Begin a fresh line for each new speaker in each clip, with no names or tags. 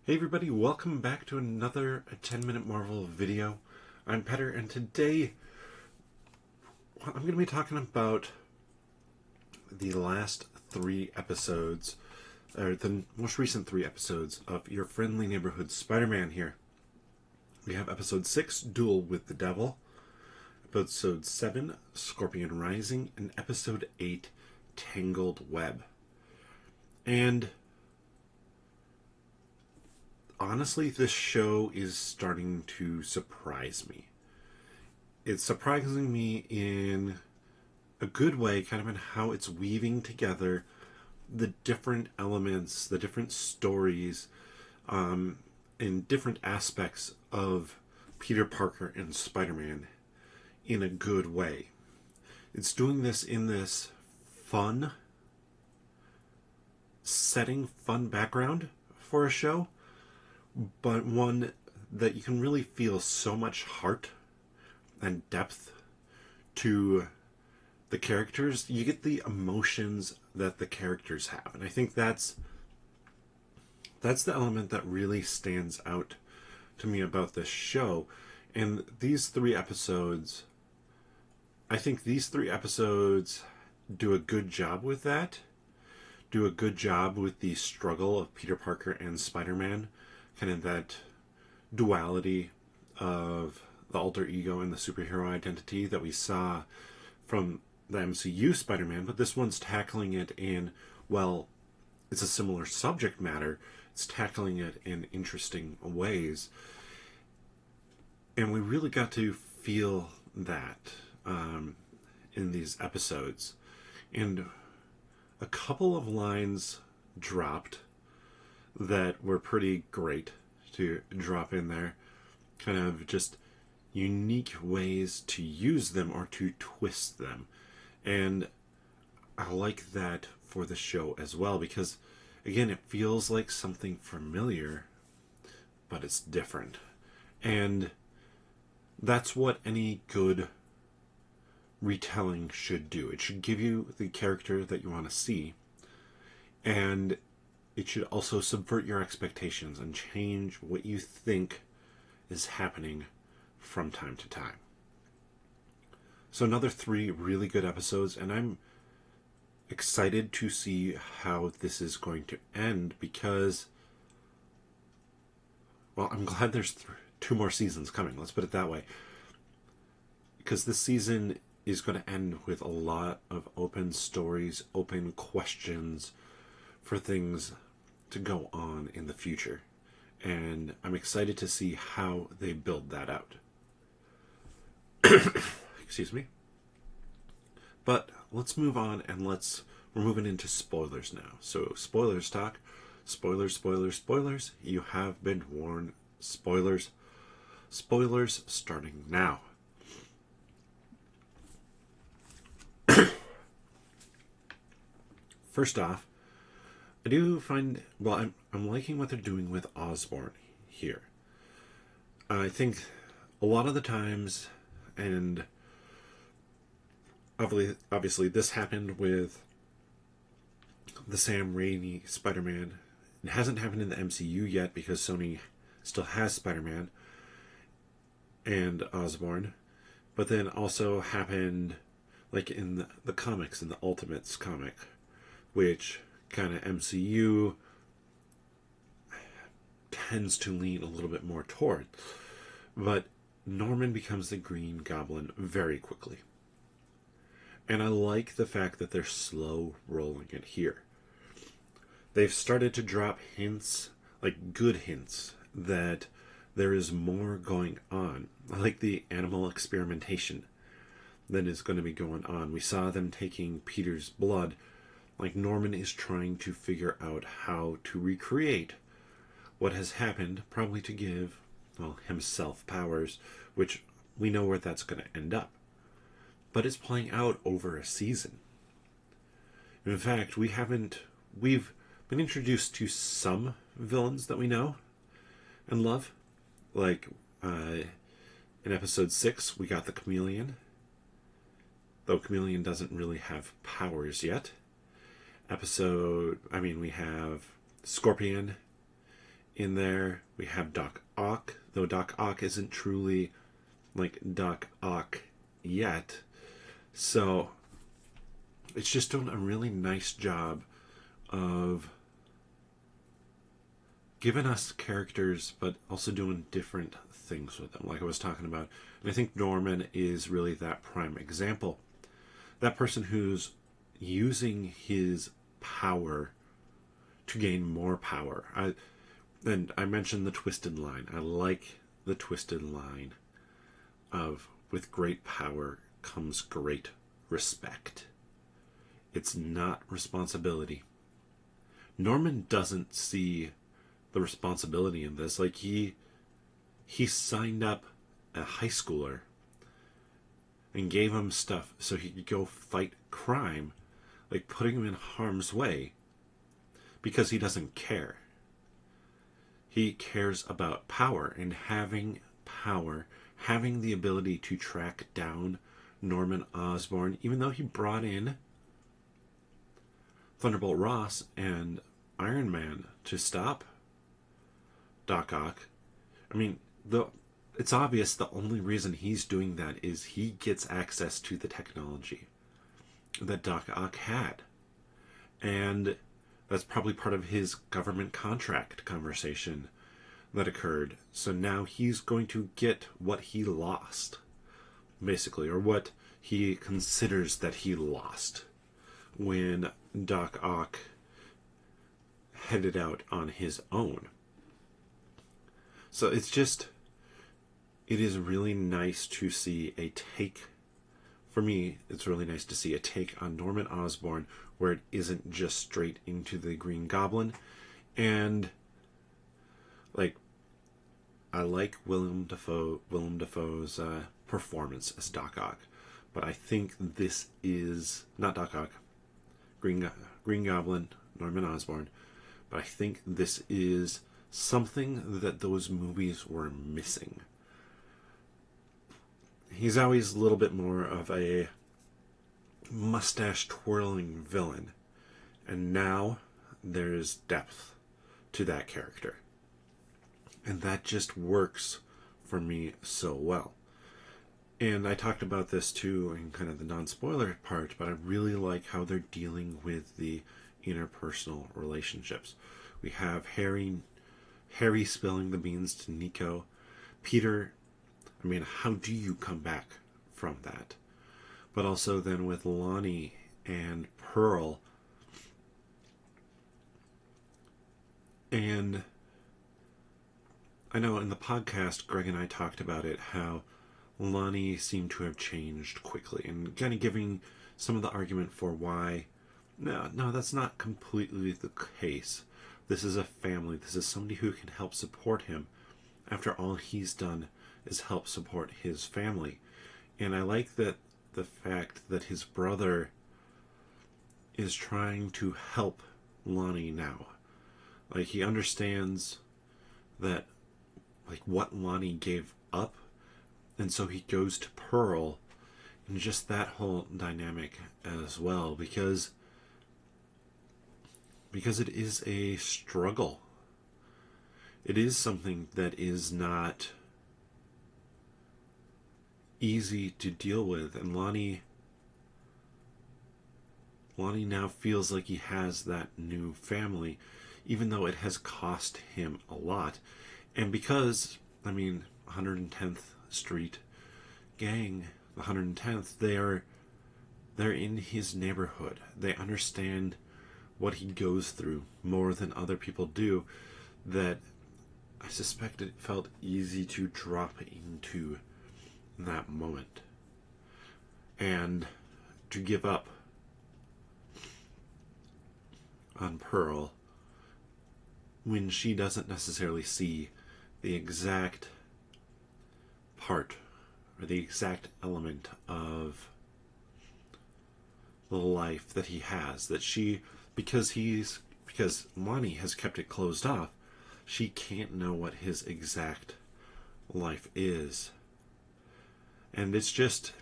Hey everybody, welcome back to another 10-minute Marvel video. I'm Petter, and today I'm going to be talking about the last three episodes, or the most recent three episodes of Your Friendly Neighborhood Spider-Man here. We have episode 6, Duel with the Devil, episode 7, Scorpion Rising, and episode 8, Tangled Web. And honestly, this show is starting to surprise me. It's surprising me in a good way, kind of in how it's weaving together the different elements, the different stories, and different aspects of Peter Parker and Spider-Man in a good way. It's doing this in this fun setting, fun background for a show, but one that you can really feel so much heart and depth to the characters. You get the emotions that the characters have, and I think that's the element that really stands out to me about this show. And these three episodes, I think these three episodes do a good job with that, do a good job with the struggle of Peter Parker and Spider-Man, kind of that duality of the alter ego and the superhero identity that we saw from the MCU Spider-Man, but this one's tackling it in, well, it's a similar subject matter. It's tackling it in interesting ways. And we really got to feel that in these episodes. And a couple of lines dropped that were pretty great to drop in there. Kind of just unique ways to use them or to twist them. And I like that for the show as well, because again, it feels like something familiar, but it's different. And that's what any good retelling should do. It should give you the character that you want to see, and it should also subvert your expectations and change what you think is happening from time to time. So another three really good episodes, and I'm excited to see how this is going to end, because, well, I'm glad there's two more seasons coming, let's put it that way. Because this season is going to end with a lot of open stories, open questions for things to go on in the future. And I'm excited to see how they build that out. Excuse me. But let's move on, and we're moving into spoilers now. So spoilers talk. Spoilers, spoilers, spoilers. You have been warned. Spoilers. Spoilers starting now. First off, I do find, well, I'm liking what they're doing with Osborn here. I think a lot of the times, and obviously this happened with the Sam Raimi Spider-Man. It hasn't happened in the MCU yet because Sony still has Spider-Man and Osborn, but then also happened like in the comics, in the Ultimates comic, which kind of MCU tends to lean a little bit more toward. But Norman becomes the Green Goblin very quickly. And I like the fact that they're slow rolling it here. They've started to drop hints, like good hints, that there is more going on. I like the animal experimentation that is going to be going on. We saw them taking Peter's blood. Like, Norman is trying to figure out how to recreate what has happened, probably to give, well, himself powers, which we know where that's going to end up. But it's playing out over a season. In fact, we've been introduced to some villains that we know and love. Like, in episode 6, we got the Chameleon. Though Chameleon doesn't really have powers yet. We have Scorpion in there. We have Doc Ock, though Doc Ock isn't truly like Doc Ock yet. So it's just doing a really nice job of giving us characters, but also doing different things with them, like I was talking about. And I think Norman is really that prime example. That person who's using his power to gain more power. And I mentioned the twisted line. I like the twisted line of with great power comes great respect. It's not responsibility. Norman doesn't see the responsibility in this. Like he signed up a high schooler and gave him stuff so he could go fight crime, like putting him in harm's way, because he doesn't care. He cares about power, and having power, having the ability to track down Norman Osborn, even though he brought in Thunderbolt Ross and Iron Man to stop Doc Ock. I mean, it's obvious the only reason he's doing that is he gets access to the technology that Doc Ock had. And that's probably part of his government contract conversation that occurred. So now he's going to get what he lost, basically, or what he considers that he lost when Doc Ock headed out on his own. So it is really nice to see a take. For me, it's really nice to see a take on Norman Osborn where it isn't just straight into the Green Goblin. And like, I like Willem Dafoe's performance as Doc Ock, but I think this is not Doc Ock, Green Goblin, Norman Osborn, but I think this is something that those movies were missing. He's always a little bit more of a mustache twirling villain, and now there's depth to that character, and that just works for me so well. And I talked about this too in kind of the non-spoiler part, but I really like how they're dealing with the interpersonal relationships. We have Harry spilling the beans to Nico. Peter, I mean, how do you come back from that? But also then with Lonnie and Pearl. And I know in the podcast, Greg and I talked about it, how Lonnie seemed to have changed quickly, and kind of giving some of the argument for why, no, that's not completely the case. This is a family. This is somebody who can help support him. After all he's done is help support his family. And I like that the fact that his brother is trying to help Lonnie now. Like, he understands that, like, what Lonnie gave up, and so he goes to Pearl, and just that whole dynamic as well, because it is a struggle. It is something that is not easy to deal with, and Lonnie now feels like he has that new family, even though it has cost him a lot. And because, I mean, 110th Street gang, the 110th, they're in his neighborhood. They understand what he goes through more than other people do, that I suspect it felt easy to drop into that moment and to give up on Pearl when she doesn't necessarily see the exact part or the exact element of the life that he has, that she, because Lonnie has kept it closed off, she can't know what his exact life is. And it's just,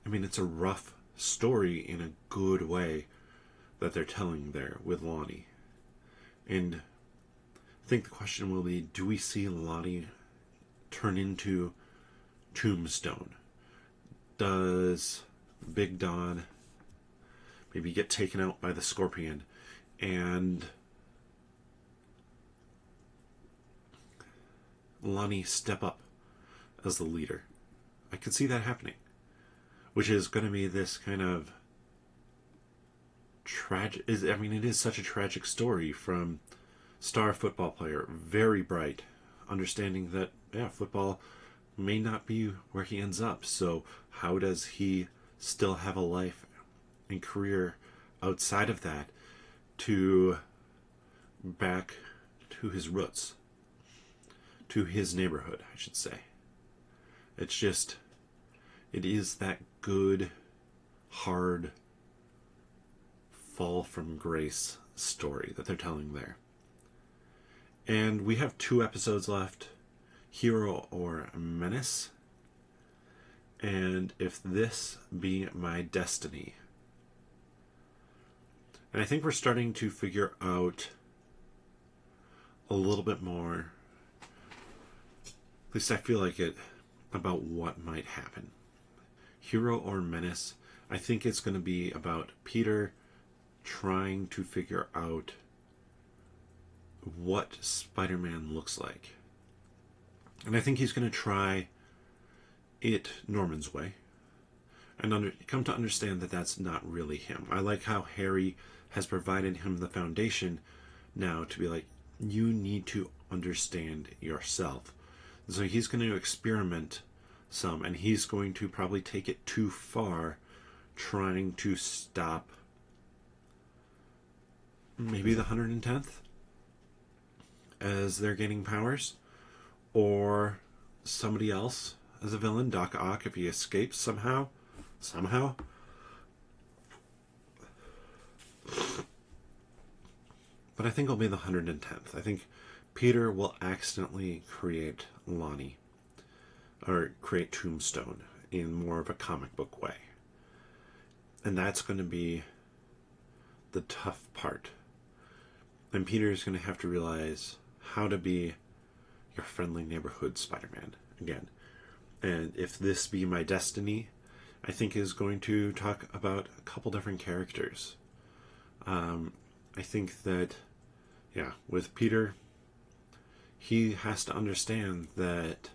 I mean, it's a rough story in a good way that they're telling there with Lonnie. And think the question will be, do we see Lonnie turn into Tombstone? Does Big Don maybe get taken out by the Scorpion and Lonnie step up as the leader? I could see that happening, which is going to be this kind of tragic. I mean, it is such a tragic story from star football player, very bright, understanding that football may not be where he ends up. So how does he still have a life and career outside of that to back to his roots, to his neighborhood, I should say. It's just, it is that good, hard fall from grace story that they're telling there. And we have 2 episodes left, Hero or Menace. And If This Be My Destiny. And I think we're starting to figure out a little bit more, at least I feel like it, about what might happen. Hero or Menace, I think it's going to be about Peter trying to figure out what Spider-Man looks like. And I think he's going to try it Norman's way and come to understand that that's not really him. I like how Harry has provided him the foundation now to be like, you need to understand yourself. So he's going to experiment some, and he's going to probably take it too far, trying to stop maybe the 110th as they're gaining powers, or somebody else as a villain, Doc Ock, if he escapes somehow. But I think it'll be the 110th. I think Peter will accidentally create Lonnie, or create Tombstone, in more of a comic book way. And that's going to be the tough part. And Peter's going to have to realize how to be your friendly neighborhood Spider-Man again. And If This Be My Destiny, I think is going to talk about a couple different characters. I think that, with Peter, he has to understand that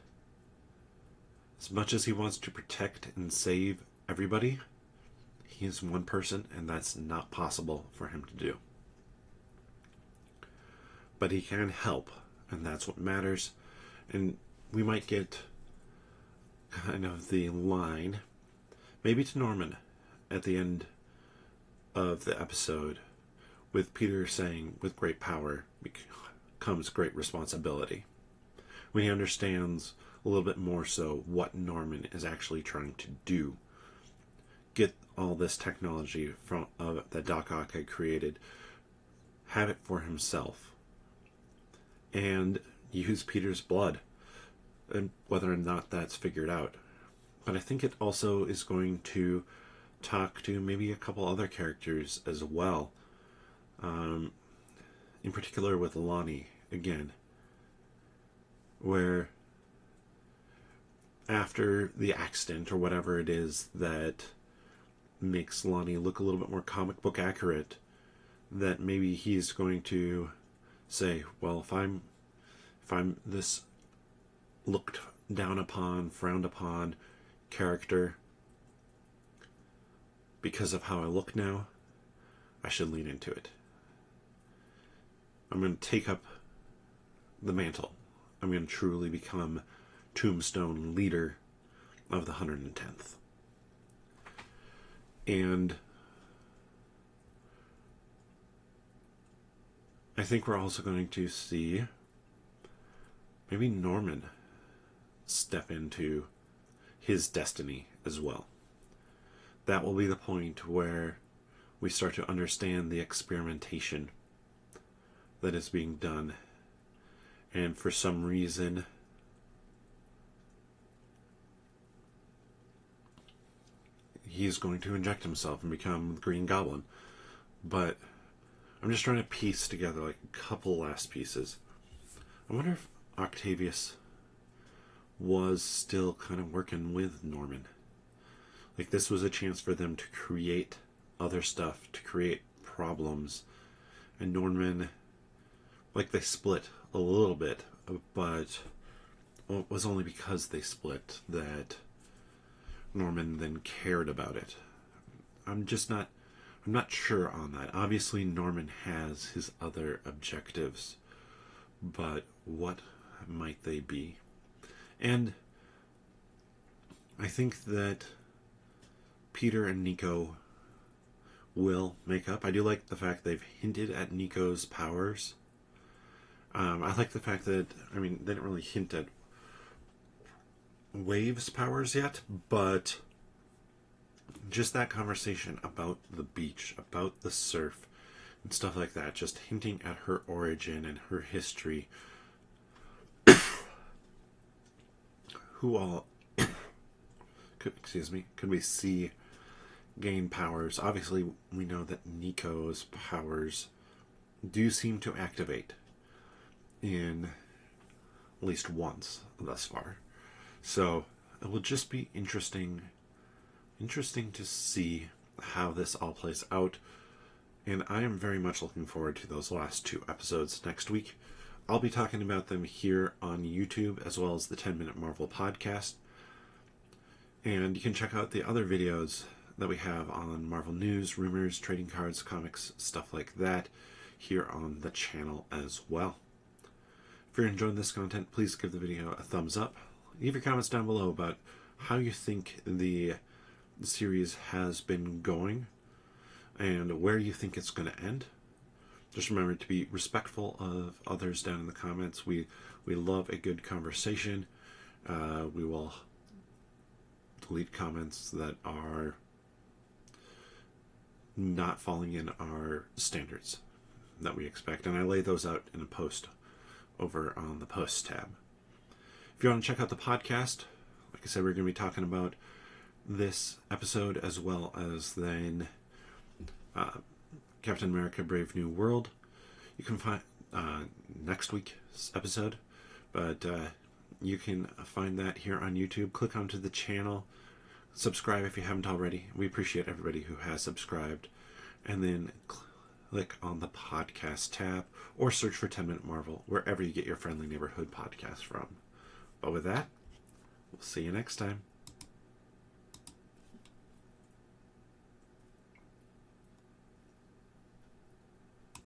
as much as he wants to protect and save everybody, he is one person, and that's not possible for him to do. But he can help, and that's what matters. And we might get kind of the line, maybe to Norman, at the end of the episode, with Peter saying, with great power comes great responsibility. When he understands a little bit more so what Norman is actually trying to do. Get all this technology from that Doc Ock had created, have it for himself, and use Peter's blood, and whether or not that's figured out. But I think it also is going to talk to maybe a couple other characters as well. In particular with Lonnie, again, where after the accident or whatever it is that makes Lonnie look a little bit more comic book accurate, that maybe he's going to say, well, if I'm this looked down upon, frowned upon character because of how I look now, I should lean into it. I'm going to take up the mantle. I'm going to truly become Tombstone, leader of the 110th. And I think we're also going to see maybe Norman step into his destiny as well. That will be the point where we start to understand the experimentation that is being done. And for some reason, he's going to inject himself and become the Green Goblin. But I'm just trying to piece together like a couple last pieces. I wonder if Octavius was still kind of working with Norman. Like, this was a chance for them to create other stuff, to create problems. And Norman, like, they split a little bit, but it was only because they split that Norman then cared about it. I'm not sure on that. Obviously, Norman has his other objectives, but what might they be? And I think that Peter and Nico will make up. I do like the fact they've hinted at Nico's powers. I like the fact that, they didn't really hint at Wave's powers yet, but just that conversation about the beach, about the surf, and stuff like that, just hinting at her origin and her history. Who all, could we see gain powers? Obviously, we know that Nico's powers do seem to activate in at least once thus far. So it will just be interesting to see how this all plays out. And I am very much looking forward to those last 2 episodes next week. I'll be talking about them here on YouTube as well as the 10-Minute Marvel podcast. And you can check out the other videos that we have on Marvel news, rumors, trading cards, comics, stuff like that here on the channel as well. If you're enjoying this content, please give the video a thumbs up. Leave your comments down below about how you think the series has been going and where you think it's going to end. Just remember to be respectful of others down in the comments. We love a good conversation. We will delete comments that are not falling in our standards that we expect, and I lay those out in a post over on the posts tab. If you want to check out the podcast, like I said, we're going to be talking about this episode as well as then Captain America Brave New World. You can find next week's episode, but you can find that here on YouTube. Click onto the channel, subscribe if you haven't already. We appreciate everybody who has subscribed, and then click on the podcast tab or search for 10-Minute Marvel wherever you get your friendly neighborhood podcast from. But with that, we'll see you next time.